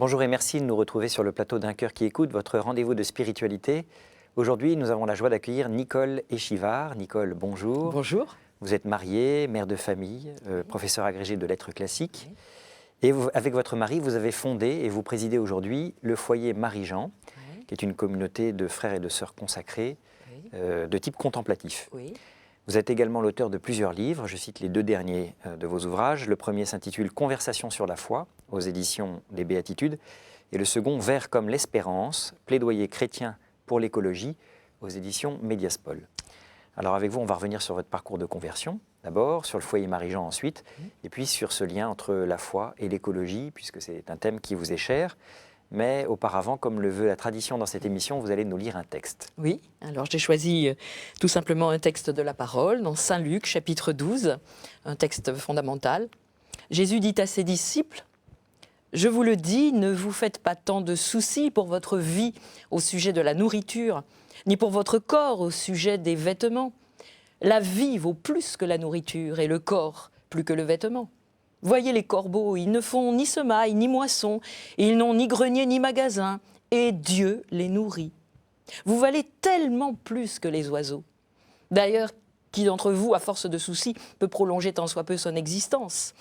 Bonjour et merci de nous retrouver sur le plateau d'Un cœur qui écoute, votre rendez-vous de spiritualité. Aujourd'hui, nous avons la joie d'accueillir Nicole Échivard. Nicole, bonjour. Bonjour. Vous êtes mariée, mère de famille, professeure agrégée de lettres classiques. Oui. Et avec votre mari, vous avez fondé et vous présidez aujourd'hui le foyer Marie-Jean, Oui. qui est une communauté de frères et de sœurs consacrés Oui. de type contemplatif. Oui. Vous êtes également l'auteur de plusieurs livres, je cite les deux derniers de vos ouvrages. Le premier s'intitule Conversation sur la foi, aux éditions des Béatitudes, et le second Vers comme l'espérance, plaidoyer chrétien pour l'écologie, aux éditions Médiaspol. Alors avec vous, on va revenir sur votre parcours de conversion, d'abord, sur le foyer Marie-Jean ensuite, et puis sur ce lien entre la foi et l'écologie, puisque c'est un thème qui vous est cher. Mais auparavant, comme le veut la tradition dans cette émission, vous allez nous lire un texte. Oui, alors j'ai choisi tout simplement un texte de la parole dans Saint Luc, chapitre 12, un texte fondamental. Jésus dit à ses disciples, « Je vous le dis, ne vous faites pas tant de soucis pour votre vie au sujet de la nourriture, ni pour votre corps au sujet des vêtements. La vie vaut plus que la nourriture et le corps plus que le vêtement. Voyez les corbeaux, ils ne font ni semaille, ni moisson, ils n'ont ni grenier, ni magasin, et Dieu les nourrit. Vous valez tellement plus que les oiseaux. D'ailleurs, qui d'entre vous, à force de soucis, peut prolonger tant soit peu son existence ?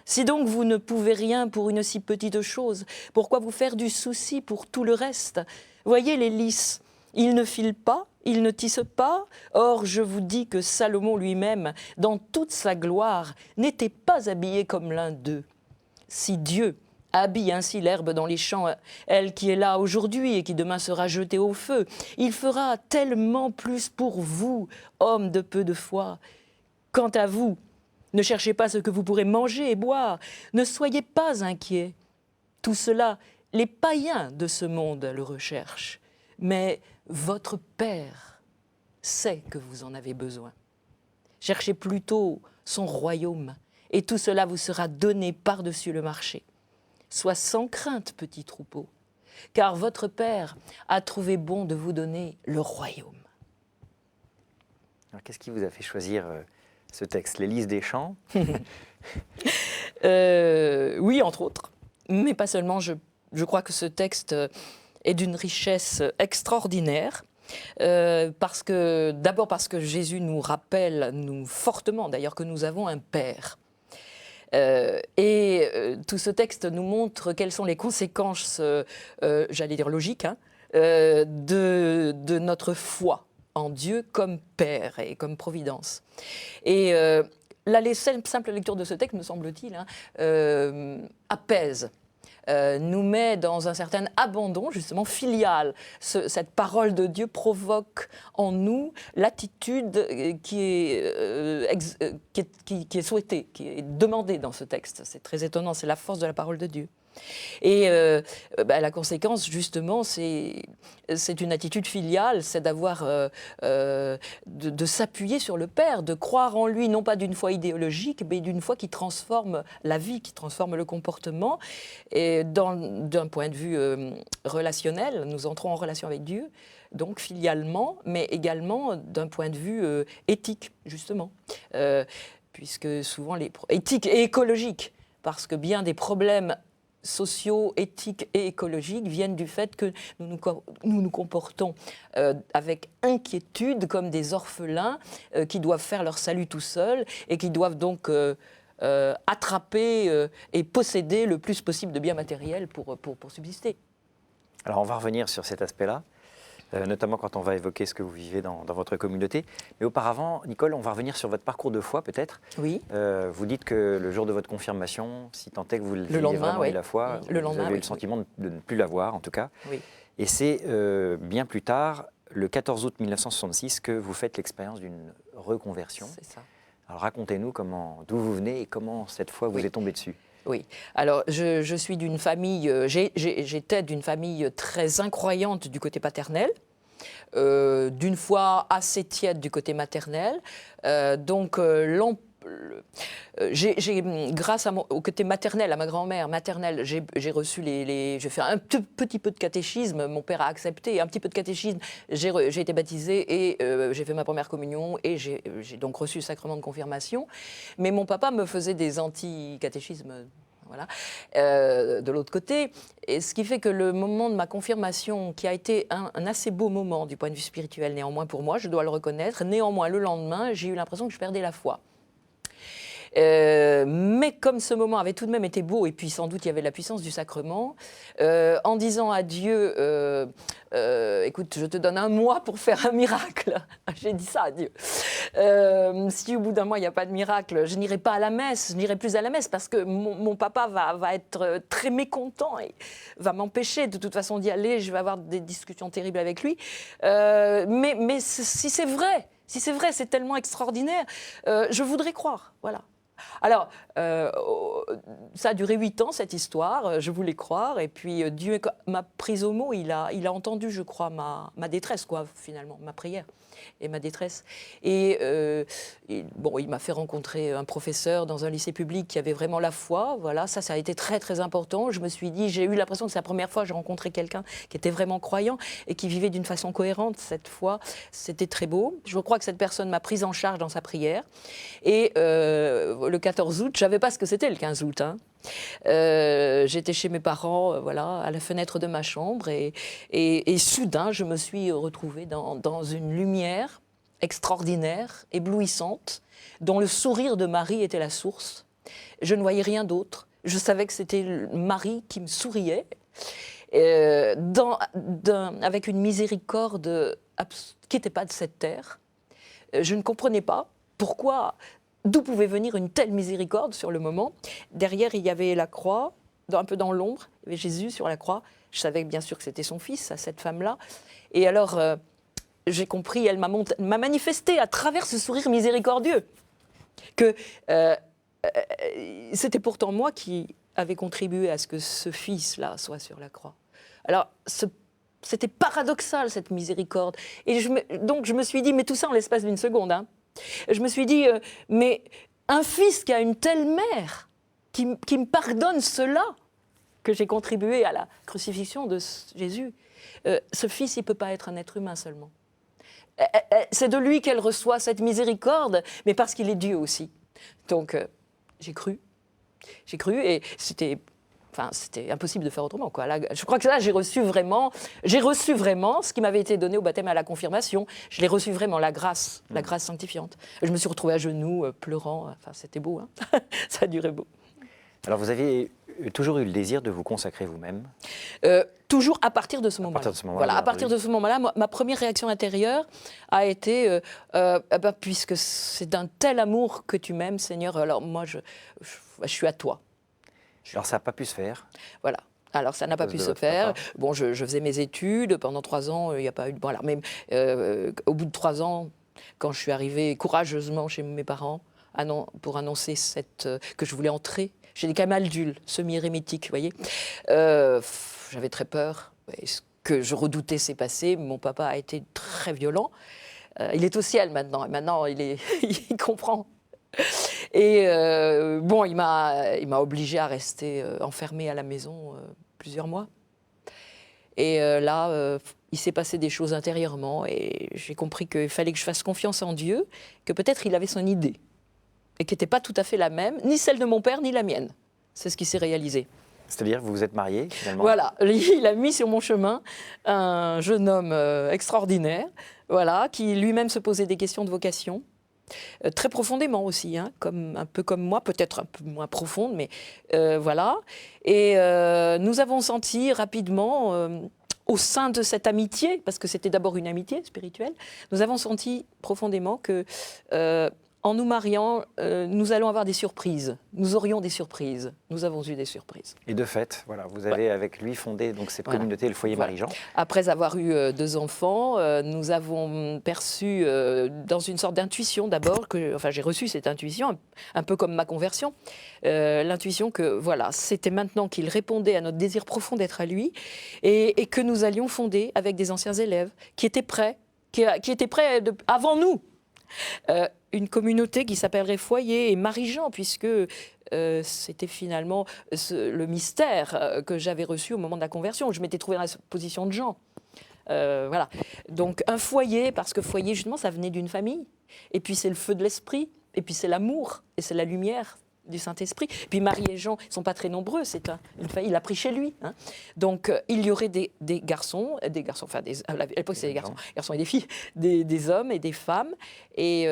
Si donc vous ne pouvez rien pour une si petite chose, pourquoi vous faire du souci pour tout le reste ? Voyez les lys, ils ne filent pas, ils ne tissent pas. Or, je vous dis que Salomon lui-même, dans toute sa gloire, n'était pas habillé comme l'un d'eux. Si Dieu habille ainsi l'herbe dans les champs, elle qui est là aujourd'hui et qui demain sera jetée au feu, il fera tellement plus pour vous, hommes de peu de foi. Quant à vous, ne cherchez pas ce que vous pourrez manger et boire, ne soyez pas inquiets. Tout cela, les païens de ce monde le recherchent. Mais votre Père sait que vous en avez besoin. Cherchez plutôt son royaume, et tout cela vous sera donné par-dessus le marché. Sois sans crainte, petit troupeau, car votre Père a trouvé bon de vous donner le royaume. » Alors, qu'est-ce qui vous a fait choisir ce texte, les lys des champs? Oui, entre autres, mais pas seulement. Je crois que ce texte est d'une richesse extraordinaire. D'abord parce que Jésus nous rappelle, fortement d'ailleurs, que nous avons un Père. Tout ce texte nous montre quelles sont les conséquences, j'allais dire logiques, de notre foi en Dieu comme Père et comme Providence. Et la simple lecture de ce texte, me semble-t-il, apaise. Nous met dans un certain abandon, justement, filial. Cette parole de Dieu provoque en nous l'attitude qui est souhaitée, qui est demandée dans ce texte. C'est très étonnant, c'est la force de la parole de Dieu. Et la conséquence, justement, c'est une attitude filiale, c'est d'avoir de s'appuyer sur le Père, de croire en lui, non pas d'une foi idéologique, mais d'une foi qui transforme la vie, qui transforme le comportement. Et d'un point de vue relationnel, nous entrons en relation avec Dieu, donc filialement, mais également d'un point de vue éthique, justement, puisque souvent éthique et écologique, parce que bien des problèmes sociaux, éthiques et écologiques viennent du fait que nous nous comportons avec inquiétude comme des orphelins qui doivent faire leur salut tout seuls et qui doivent donc attraper et posséder le plus possible de biens matériels pour subsister. Alors on va revenir sur cet aspect-là, notamment quand on va évoquer ce que vous vivez dans votre communauté. Mais auparavant, Nicole, on va revenir sur votre parcours de foi peut-être. Oui. Vous dites que le jour de votre confirmation, si tant est que vous Le ayez lendemain, vraiment oui. eu la foi, Le vous lendemain, avez eu oui. le sentiment de ne plus l'avoir en tout cas. Oui. Et c'est bien plus tard, le 14 août 1966, que vous faites l'expérience d'une reconversion. C'est ça. Alors racontez-nous d'où vous venez et comment cette foi vous est tombée dessus. Oui. Alors, je suis d'une famille, j'étais d'une famille très incroyante du côté paternel, d'une foi assez tiède du côté maternel. Grâce au côté maternel, à ma grand-mère maternelle, j'ai reçu j'ai fait un petit peu de catéchisme, mon père a accepté, un petit peu de catéchisme, j'ai été baptisée et j'ai fait ma première communion et j'ai donc reçu le sacrement de confirmation. Mais mon papa me faisait des anti-catéchismes voilà, de l'autre côté. Et ce qui fait que le moment de ma confirmation, qui a été un assez beau moment du point de vue spirituel, néanmoins pour moi, je dois le reconnaître, néanmoins le lendemain, j'ai eu l'impression que je perdais la foi. Mais comme ce moment avait tout de même été beau, et puis sans doute il y avait la puissance du sacrement, en disant à Dieu, écoute, je te donne 1 mois pour faire un miracle. J'ai dit ça à Dieu. Si au bout d'1 mois il n'y a pas de miracle, je n'irai pas à la messe, je n'irai plus à la messe parce que mon papa va être très mécontent et va m'empêcher de toute façon d'y aller, je vais avoir des discussions terribles avec lui. Mais si c'est vrai, c'est tellement extraordinaire, je voudrais croire, voilà. Alors, ça a duré 8 ans, cette histoire, je voulais croire, et puis Dieu m'a prise au mot, il a entendu, je crois, ma détresse, quoi, finalement, ma prière et ma détresse. Et bon, il m'a fait rencontrer un professeur dans un lycée public qui avait vraiment la foi, voilà, ça a été très, très important. Je me suis dit, j'ai eu l'impression que c'est la première fois que j'ai rencontré quelqu'un qui était vraiment croyant et qui vivait d'une façon cohérente cette foi. C'était très beau. Je crois que cette personne m'a prise en charge dans sa prière. Et le 14 août, je ne savais pas ce que c'était le 15 août, hein. J'étais chez mes parents, voilà, à la fenêtre de ma chambre, et soudain, je me suis retrouvée dans une lumière extraordinaire, éblouissante, dont le sourire de Marie était la source. Je ne voyais rien d'autre. Je savais que c'était Marie qui me souriait, avec une miséricorde qui n'était pas de cette terre. Je ne comprenais pas pourquoi. D'où pouvait venir une telle miséricorde sur le moment. Derrière, il y avait la croix, un peu dans l'ombre, il y avait Jésus sur la croix. Je savais bien sûr que c'était son fils, cette femme-là. Et alors, j'ai compris, elle m'a manifesté à travers ce sourire miséricordieux que c'était pourtant moi qui avais contribué à ce que ce fils-là soit sur la croix. Alors, c'était paradoxal, cette miséricorde. Et donc, je me suis dit, mais tout ça en l'espace d'1 seconde, hein. Je me suis dit, mais un fils qui a une telle mère, qui me pardonne cela, que j'ai contribué à la crucifixion de Jésus, ce fils, il ne peut pas être un être humain seulement. C'est de lui qu'elle reçoit cette miséricorde, mais parce qu'il est Dieu aussi. Donc, j'ai cru, et c'était impossible de faire autrement, quoi. Là, je crois que là, j'ai reçu vraiment ce qui m'avait été donné au baptême et à la confirmation. Je l'ai reçu vraiment, la grâce sanctifiante. Je me suis retrouvée à genoux, pleurant. Enfin, c'était beau, hein. Ça a duré beau. Alors, vous avez toujours eu le désir de vous consacrer vous-même ? Toujours à partir de ce moment-là. Voilà, à partir de ce moment-là, ma première réaction intérieure a été puisque c'est d'un tel amour que tu m'aimes, Seigneur, alors moi, je suis à toi. Alors ça n'a pas pu se faire. Voilà. Alors ça n'a pas pu se faire. Bon, je faisais mes études pendant 3 ans. Il n'y a pas eu de. Bon, alors même au bout de 3 ans, quand je suis arrivée courageusement chez mes parents pour annoncer que je voulais entrer, j'ai des camaldules semi-érémitiques, vous voyez. J'avais très peur. Et ce que je redoutais s'est passé. Mon papa a été très violent. Il est au ciel maintenant. Et maintenant, il comprend. Et bon, il m'a obligée à rester enfermée à la maison plusieurs mois. Et là, il s'est passé des choses intérieurement et j'ai compris qu'il fallait que je fasse confiance en Dieu, que peut-être il avait son idée et qui n'était pas tout à fait la même, ni celle de mon père, ni la mienne. C'est ce qui s'est réalisé. C'est-à-dire, vous vous êtes mariés, finalement ? Voilà, il a mis sur mon chemin un jeune homme extraordinaire, voilà, qui lui-même se posait des questions de vocation. Très profondément aussi, hein, un peu comme moi, peut-être un peu moins profonde, mais voilà. Et nous avons senti rapidement, au sein de cette amitié, parce que c'était d'abord une amitié spirituelle, nous avons senti profondément que, en nous mariant, nous allons avoir des surprises. Nous aurions des surprises. Nous avons eu des surprises. Et de fait, voilà, vous avez avec lui fondé donc cette communauté, le foyer Marie-Jean. Après avoir eu 2 enfants, nous avons perçu dans une sorte d'intuition d'abord, j'ai reçu cette intuition, un peu comme ma conversion, l'intuition que voilà, c'était maintenant qu'il répondait à notre désir profond d'être à lui et que nous allions fonder avec des anciens élèves qui étaient prêts, qui étaient prêts avant nous. Une communauté qui s'appellerait Foyer et Marie-Jean, puisque c'était finalement le mystère que j'avais reçu au moment de la conversion. Je m'étais trouvée dans la position de Jean. Voilà. Donc un foyer, parce que foyer, justement, ça venait d'une famille. Et puis c'est le feu de l'esprit, et puis c'est l'amour, et c'est la lumière du Saint-Esprit. Puis Marie et Jean ne sont pas très nombreux, c'est une famille, il a pris chez lui. Hein. Donc il y aurait des garçons, enfin à l'époque c'était des garçons et des filles, des hommes et des femmes. Et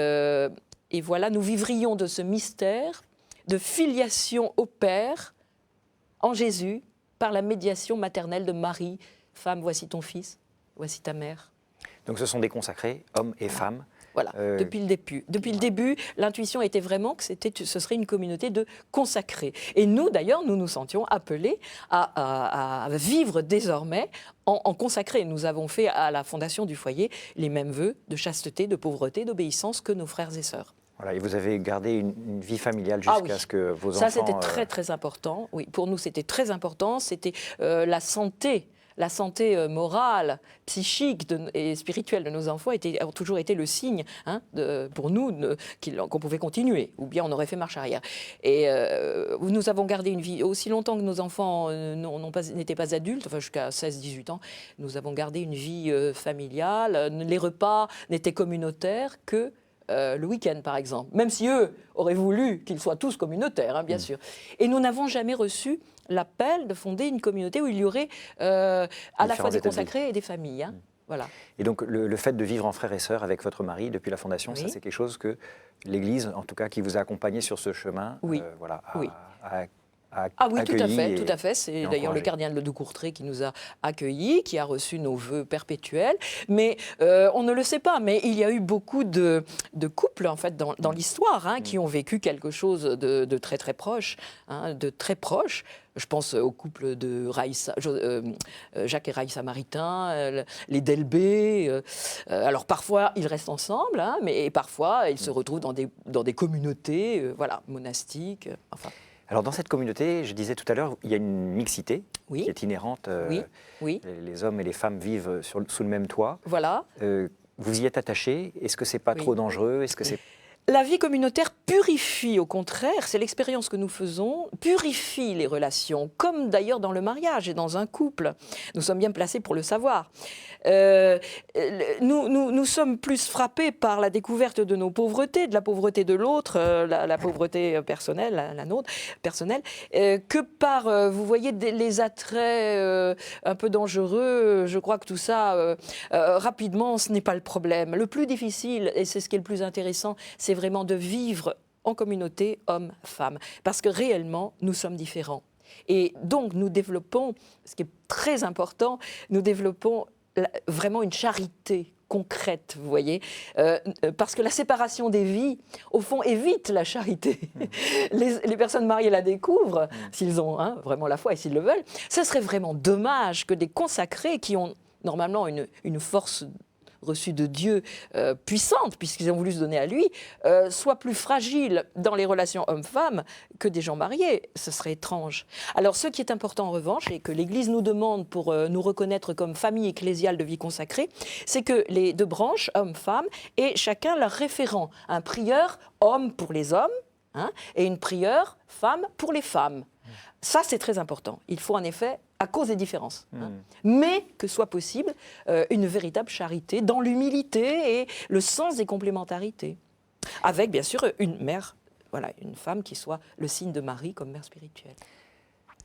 voilà, nous vivrions de ce mystère de filiation au Père en Jésus par la médiation maternelle de Marie. Femme, voici ton fils, voici ta mère. Donc ce sont des consacrés, hommes et femmes. Voilà, depuis le début. Depuis le début, l'intuition était vraiment que ce serait une communauté de consacrés. Et nous, d'ailleurs, nous nous sentions appelés à vivre désormais en consacrés. Nous avons fait à la fondation du foyer les mêmes vœux de chasteté, de pauvreté, d'obéissance que nos frères et sœurs. Voilà, et vous avez gardé une vie familiale jusqu'à ce que vos enfants... Ça, c'était très, très important. Oui, pour nous, c'était très important. C'était la santé morale, psychique et spirituelle de nos enfants a toujours été le signe pour nous qu'on pouvait continuer, ou bien on aurait fait marche arrière. Et nous avons gardé une vie, aussi longtemps que nos enfants n'étaient pas adultes, enfin jusqu'à 16-18 ans, nous avons gardé une vie familiale. Les repas n'étaient communautaires que le week-end, par exemple, même si eux auraient voulu qu'ils soient tous communautaires, bien sûr. Et nous n'avons jamais reçu l'appel de fonder une communauté où il y aurait à la fois des consacrés et des familles. Hein. Voilà. Et donc le fait de vivre en frères et sœurs avec votre mari depuis la fondation, ça c'est quelque chose que l'Église, en tout cas, qui vous a accompagné sur ce chemin, oui, tout à fait. C'est d'ailleurs le cardinal de Courtrai qui nous a accueillis, qui a reçu nos vœux perpétuels. Mais on ne le sait pas, mais il y a eu beaucoup de couples en fait dans l'histoire qui ont vécu quelque chose de très très proche, de très proche. Je pense au couple de Jacques et Raïssa Maritain, les Delbé. Alors parfois ils restent ensemble, mais parfois ils se retrouvent dans des communautés, monastiques. Enfin. Alors dans cette communauté, je disais tout à l'heure, il y a une mixité qui est inhérente. Oui. Les hommes et les femmes vivent sous le même toit. Voilà. Vous y êtes attaché. Est-ce que c'est pas trop dangereux? Est-ce que c'est... La vie communautaire purifie, au contraire, c'est l'expérience que nous faisons, purifie les relations, comme d'ailleurs dans le mariage et dans un couple. Nous sommes bien placés pour le savoir. Nous sommes plus frappés par la découverte de nos pauvretés, de la pauvreté de l'autre, la pauvreté personnelle, la nôtre, personnelle, que par, vous voyez, les attraits un peu dangereux. Je crois que tout ça, rapidement, ce n'est pas le problème. Le plus difficile, et c'est ce qui est le plus intéressant, c'est vraiment de vivre en communauté, hommes, femmes, parce que réellement, nous sommes différents. Et donc, nous développons, ce qui est très important, nous développons vraiment une charité concrète, vous voyez, parce que la séparation des vies, au fond, évite la charité. Les personnes mariées la découvrent, s'ils ont vraiment la foi et s'ils le veulent. Ce serait vraiment dommage que des consacrés qui ont normalement une force reçue de Dieu puissante, puisqu'ils ont voulu se donner à lui, soient plus fragiles dans les relations hommes-femmes que des gens mariés. Ce serait étrange. Alors, ce qui est important en revanche, et que l'Église nous demande pour nous reconnaître comme famille ecclésiale de vie consacrée, c'est que les deux branches, hommes-femmes, aient chacun leur référent. Un prieur, homme pour les hommes, et une prieure, femme pour les femmes. Ça, c'est très important. Il faut en effet, à cause des différences, mais que soit possible une véritable charité dans l'humilité et le sens des complémentarités. Avec, bien sûr, une mère, une femme qui soit le signe de Marie comme mère spirituelle.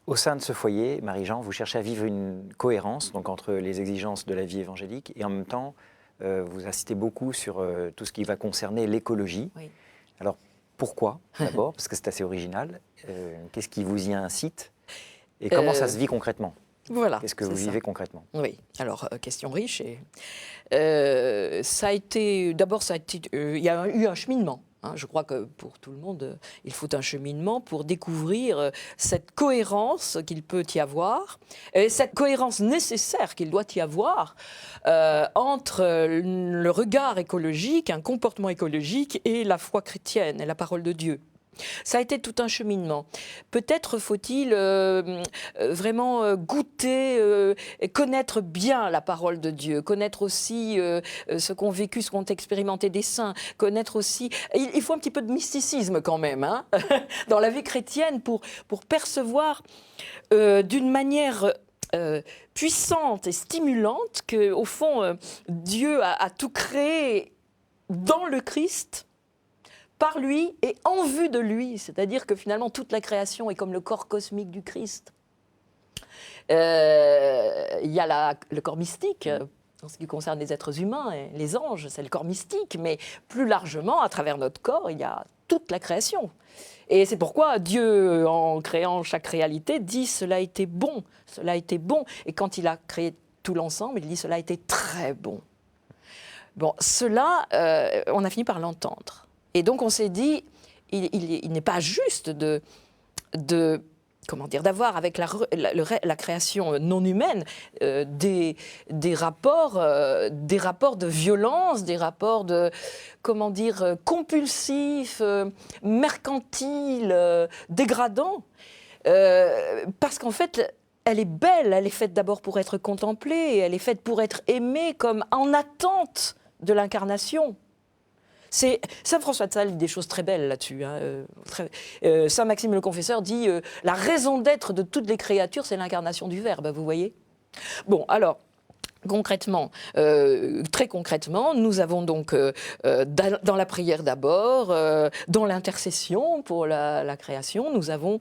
Au sein de ce foyer, Marie-Jean, vous cherchez à vivre une cohérence donc, entre les exigences de la vie évangélique et en même temps, vous insistez beaucoup sur tout ce qui va concerner l'écologie. Oui. Alors, pourquoi, d'abord? Parce que c'est assez original. Qu'est-ce qui vous y incite? Et comment ça se vit concrètement? Voilà. Qu'est-ce que vous vivez concrètement? Oui, alors, question riche. Ça a été, d'abord, il y a eu un cheminement. Je crois que pour tout le monde, il faut un cheminement pour découvrir cette cohérence qu'il peut y avoir, et cette cohérence nécessaire qu'il doit y avoir entre le regard écologique, un comportement écologique et la foi chrétienne et la parole de Dieu. Ça a été tout un cheminement. Peut-être faut-il vraiment goûter, connaître bien la parole de Dieu, connaître aussi ce qu'ont vécu, ce qu'ont expérimenté des saints, connaître aussi... Il faut un petit peu de mysticisme quand même dans la vie chrétienne pour percevoir d'une manière puissante et stimulante qu'au fond, Dieu a tout créé dans le Christ par lui et en vue de lui. C'est-à-dire que finalement, toute la création est comme le corps cosmique du Christ. Il y a le corps mystique, en ce qui concerne les êtres humains et les anges, c'est le corps mystique, mais plus largement, à travers notre corps, il y a toute la création. Et c'est pourquoi Dieu, en créant chaque réalité, dit « cela a été bon, cela a été bon ». Et quand il a créé tout l'ensemble, il dit « cela a été très bon ». Bon, cela, on a fini par l'entendre. Et donc on s'est dit, il n'est pas juste d'avoir avec la création non humaine des rapports de violence, des rapports de, compulsifs, mercantiles, dégradants. Parce qu'en fait, elle est belle, elle est faite d'abord pour être contemplée, elle est faite pour être aimée comme en attente de l'incarnation. Saint François de Sales dit des choses très belles là-dessus. Saint Maxime le Confesseur dit la raison d'être de toutes les créatures, c'est l'incarnation du Verbe, vous voyez. Bon, alors, concrètement, très concrètement, nous avons donc dans la prière d'abord, dans l'intercession pour la création, nous avons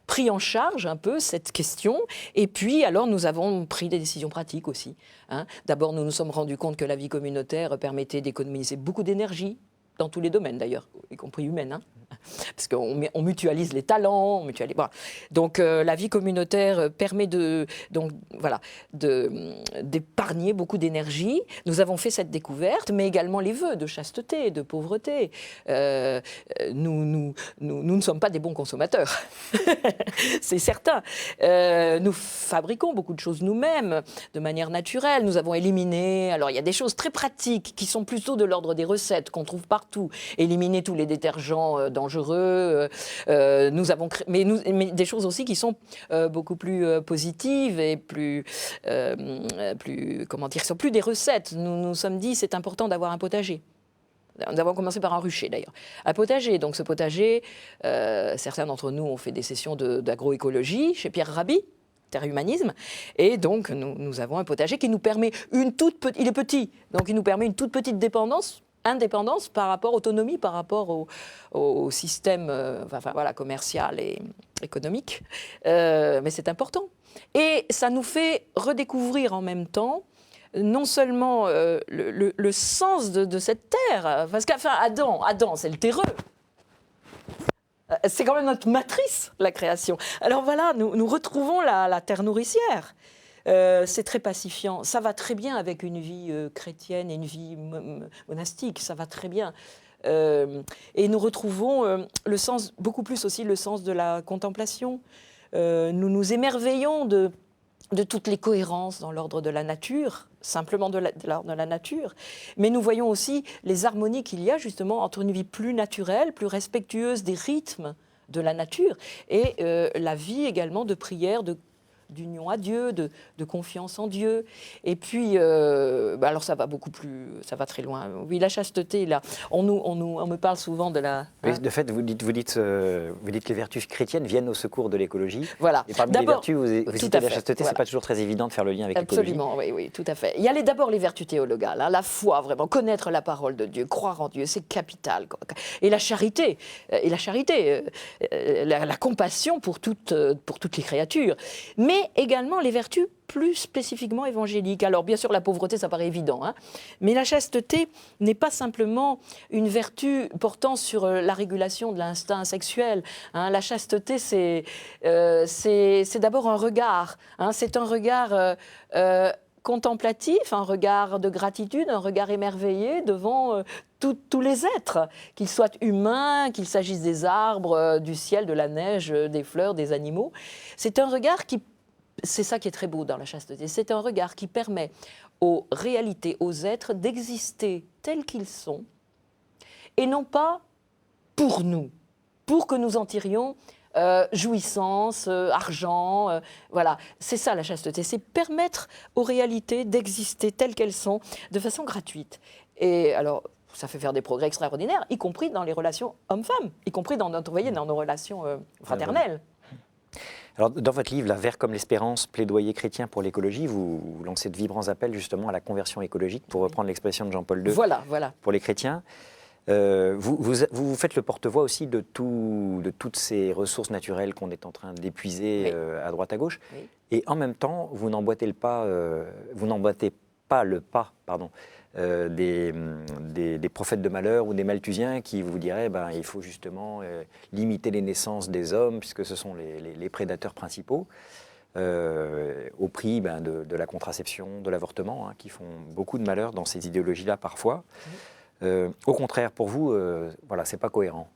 pris en charge un peu cette question, et puis alors nous avons pris des décisions pratiques aussi. D'abord, nous nous sommes rendus compte que la vie communautaire permettait d'économiser beaucoup d'énergie, dans tous les domaines d'ailleurs, y compris humaine, parce qu'on mutualise les talents, voilà. Donc la vie communautaire permet d'épargner beaucoup d'énergie. Nous avons fait cette découverte, mais également les vœux de chasteté, de pauvreté. Nous ne sommes pas des bons consommateurs, c'est certain. Nous fabriquons beaucoup de choses nous-mêmes, de manière naturelle. Nous avons éliminé, alors il y a des choses très pratiques qui sont plutôt de l'ordre des recettes qu'on trouve partout. Éliminer tous les détergents dangereux. Nous avons mais des choses aussi qui sont beaucoup plus positives et plus sont plus des recettes. Nous nous sommes dit c'est important d'avoir un potager. Nous avons commencé par un rucher d'ailleurs. Un potager, donc ce potager, certains d'entre nous ont fait des sessions d'agroécologie chez Pierre Rabhi, Terre Humanisme, et donc nous avons un potager qui nous permet il est petit, donc il nous permet une toute petite indépendance par rapport, autonomie par rapport au système commercial et économique. Mais c'est important. Et ça nous fait redécouvrir en même temps non seulement le sens de cette terre, parce qu'Adam, c'est le terreux. C'est quand même notre matrice, la création. Alors voilà, nous retrouvons la terre nourricière. C'est très pacifiant. Ça va très bien avec une vie chrétienne et une vie monastique. Ça va très bien. Et nous retrouvons beaucoup plus aussi le sens de la contemplation. Nous nous émerveillons de toutes les cohérences dans l'ordre de la nature, simplement de l'ordre de la nature. Mais nous voyons aussi les harmonies qu'il y a justement entre une vie plus naturelle, plus respectueuse des rythmes de la nature et la vie également de prière, d'union à Dieu, de confiance en Dieu. Et puis, alors ça va très loin. Oui, la chasteté, là, on me parle souvent de la... Oui, de fait, vous dites que les vertus chrétiennes viennent au secours de l'écologie. Voilà. Et parmi les vertus, vous citez la chasteté, c'est pas toujours très évident de faire le lien avec l'écologie. Absolument, oui, tout à fait. Il y a d'abord les vertus théologales, la foi, vraiment, connaître la parole de Dieu, croire en Dieu, c'est capital. Et la charité, la compassion pour toutes les créatures. Mais également les vertus plus spécifiquement évangéliques. Alors bien sûr la pauvreté ça paraît évident, mais la chasteté n'est pas simplement une vertu portant sur la régulation de l'instinct sexuel. La chasteté c'est d'abord un regard, c'est un regard contemplatif, un regard de gratitude, un regard émerveillé devant tous les êtres, qu'ils soient humains, qu'il s'agisse des arbres, du ciel, de la neige, des fleurs, des animaux. C'est un regard c'est ça qui est très beau dans la chasteté, c'est un regard qui permet aux réalités, aux êtres d'exister tels qu'ils sont et non pas pour nous, pour que nous en tirions jouissance, argent, voilà. C'est ça la chasteté, c'est permettre aux réalités d'exister telles qu'elles sont de façon gratuite. Et alors, ça fait faire des progrès extraordinaires, y compris dans les relations hommes-femmes, y compris dans nos relations fraternelles. Alors, dans votre livre, La Vert comme l'espérance, plaidoyer chrétien pour l'écologie, vous lancez de vibrants appels justement à la conversion écologique, pour reprendre l'expression de Jean-Paul II, voilà. pour les chrétiens. Vous faites le porte-voix aussi de toutes ces ressources naturelles qu'on est en train d'épuiser Oui. à droite à gauche. Oui. Et en même temps, vous n'emboîtez pas le pas, des prophètes de malheur ou des malthusiens qui vous diraient il faut justement limiter les naissances des hommes, puisque ce sont les prédateurs principaux, au prix de la contraception, de l'avortement, qui font beaucoup de malheur dans ces idéologies-là parfois. Au contraire, pour vous, voilà, c'est pas cohérent.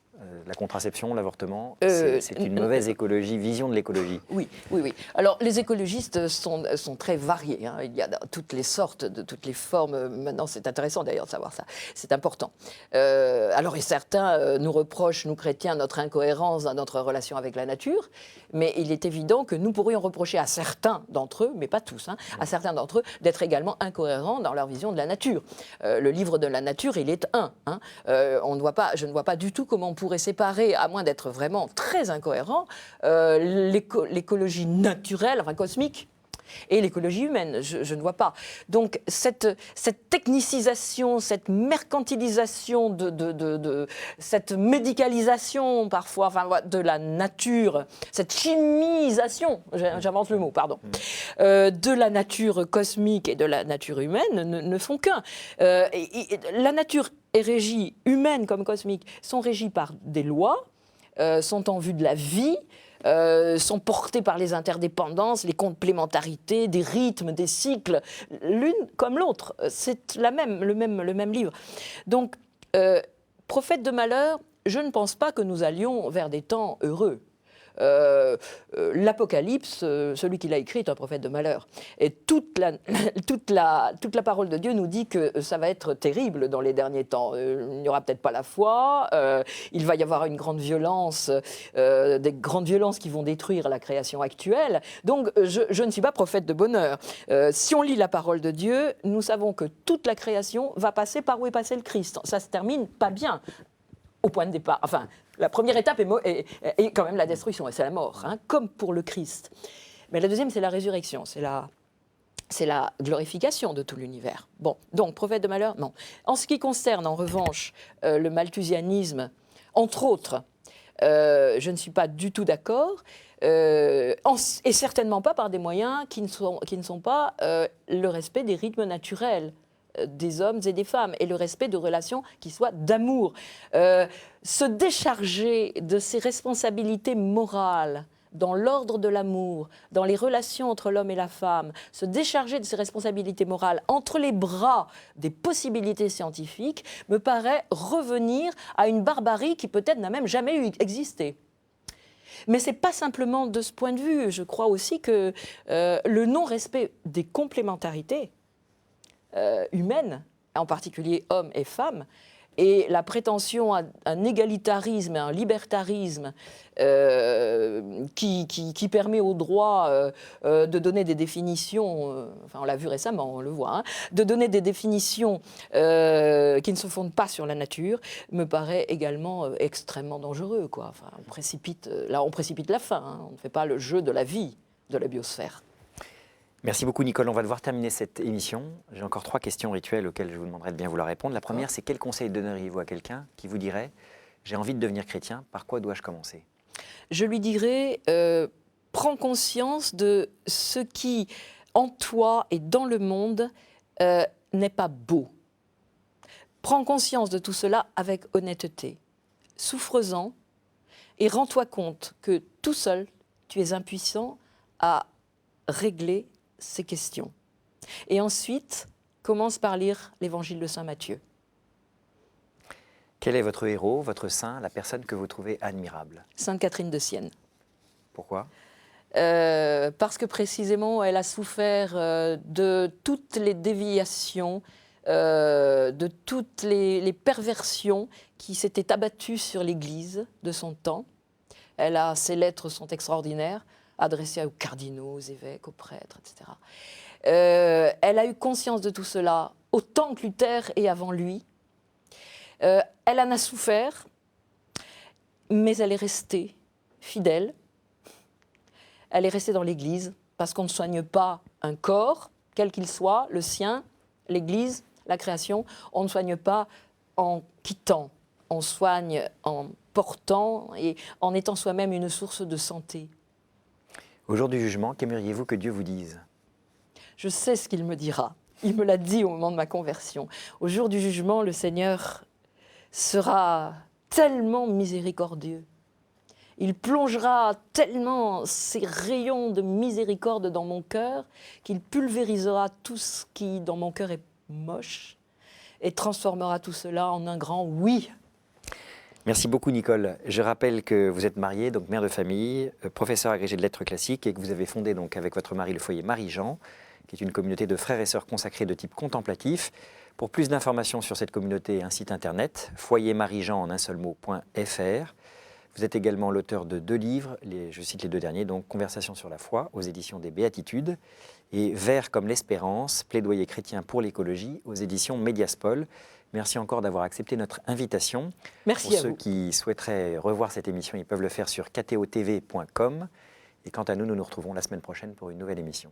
La contraception, l'avortement, c'est une mauvaise vision de l'écologie. Oui, oui, oui. Alors, les écologistes sont très variés. Hein. Il y a toutes les sortes, de toutes les formes. Maintenant, c'est intéressant d'ailleurs de savoir ça. C'est important. Alors, et certains nous reprochent, nous chrétiens, notre incohérence dans notre relation avec la nature. Mais il est évident que nous pourrions reprocher à certains d'entre eux, mais pas tous, à certains d'entre eux, d'être également incohérents dans leur vision de la nature. Le livre de la nature, il est un. Je ne vois pas du tout comment on pourrait séparer, à moins d'être vraiment très incohérent, l'écologie naturelle, enfin cosmique, et l'écologie humaine. Je ne vois pas. Donc cette technicisation, cette mercantilisation, cette médicalisation parfois de la nature, cette chimisation, j'invente le mot, pardon, de la nature cosmique et de la nature humaine ne font qu'un. La nature est régie, humaine comme cosmique, sont régies par des lois, sont en vue de la vie, sont portés par les interdépendances, les complémentarités, des rythmes, des cycles, l'une comme l'autre. C'est le même livre. Donc, prophète de malheur, je ne pense pas que nous allions vers des temps heureux. L'Apocalypse, celui qui l'a écrit est un prophète de malheur. Et toute la parole de Dieu nous dit que ça va être terrible dans les derniers temps. Il n'y aura peut-être pas la foi, il va y avoir une grande violence, des grandes violences qui vont détruire la création actuelle. Donc je ne suis pas prophète de bonheur. Si on lit la parole de Dieu, nous savons que toute la création va passer par où est passé le Christ. Ça se termine pas bien au point de départ. Enfin, la première étape est quand même la destruction, et c'est la mort, comme pour le Christ. Mais la deuxième, c'est la résurrection, c'est la glorification de tout l'univers. Bon, donc, prophète de malheur, non. En ce qui concerne, en revanche, le malthusianisme, entre autres, je ne suis pas du tout d'accord, et certainement pas par des moyens qui ne sont pas le respect des rythmes naturels des hommes et des femmes, et le respect de relations qui soient d'amour. Se décharger de ses responsabilités morales dans l'ordre de l'amour, dans les relations entre l'homme et la femme, se décharger de ses responsabilités morales entre les bras des possibilités scientifiques, me paraît revenir à une barbarie qui peut-être n'a même jamais existé. Mais ce n'est pas simplement de ce point de vue. Je crois aussi que le non-respect des complémentarités humaines, en particulier hommes et femmes, et la prétention à un égalitarisme, à un libertarisme qui permet au droit de donner des définitions, enfin on l'a vu récemment, on le voit, de donner des définitions qui ne se fondent pas sur la nature, me paraît également extrêmement dangereux, quoi. Enfin, on précipite la fin, on ne fait pas le jeu de la vie de la biosphère. Merci beaucoup Nicole, on va devoir terminer cette émission. J'ai encore 3 questions rituelles auxquelles je vous demanderai de bien vouloir répondre. La première, c'est quel conseil donneriez-vous à quelqu'un qui vous dirait « j'ai envie de devenir chrétien, par quoi dois-je commencer ?» Je lui dirais prends conscience de ce qui, en toi et dans le monde, n'est pas beau. Prends conscience de tout cela avec honnêteté. Souffre-en et rends-toi compte que tout seul, tu es impuissant à régler ces questions. Et ensuite, commence par lire l'évangile de saint Matthieu. Quel est votre héros, votre saint, la personne que vous trouvez admirable ? Sainte Catherine de Sienne. Pourquoi ? Parce que précisément, elle a souffert de toutes les déviations, de toutes les perversions qui s'étaient abattues sur l'Église de son temps. Ses lettres sont extraordinaires, adressée aux cardinaux, aux évêques, aux prêtres, etc. Elle a eu conscience de tout cela autant que Luther et avant lui. Elle en a souffert, mais elle est restée fidèle. Elle est restée dans l'Église, parce qu'on ne soigne pas un corps, quel qu'il soit, le sien, l'Église, la création. On ne soigne pas en quittant, on soigne en portant et en étant soi-même une source de santé. Au jour du jugement, qu'aimeriez-vous que Dieu vous dise? Je sais ce qu'il me dira. Il me l'a dit au moment de ma conversion. Au jour du jugement, le Seigneur sera tellement miséricordieux. Il plongera tellement ses rayons de miséricorde dans mon cœur qu'il pulvérisera tout ce qui, dans mon cœur, est moche et transformera tout cela en un grand oui. Merci beaucoup Nicole. Je rappelle que vous êtes mariée, donc mère de famille, professeur agrégé de lettres classiques et que vous avez fondé donc avec votre mari le foyer Marie-Jean, qui est une communauté de frères et sœurs consacrés de type contemplatif. Pour plus d'informations sur cette communauté, un site internet, foyermariejean en un seul mot.fr. Vous êtes également l'auteur de 2 livres, je cite les 2 derniers, donc Conversation sur la foi aux éditions des Béatitudes et Vert comme l'espérance, plaidoyer chrétien pour l'écologie aux éditions Médiaspol. Merci encore d'avoir accepté notre invitation. Merci pour à ceux vous. qui souhaiteraient revoir cette émission, ils peuvent le faire sur ktotv.com. Et quant à nous, nous nous retrouvons la semaine prochaine pour une nouvelle émission.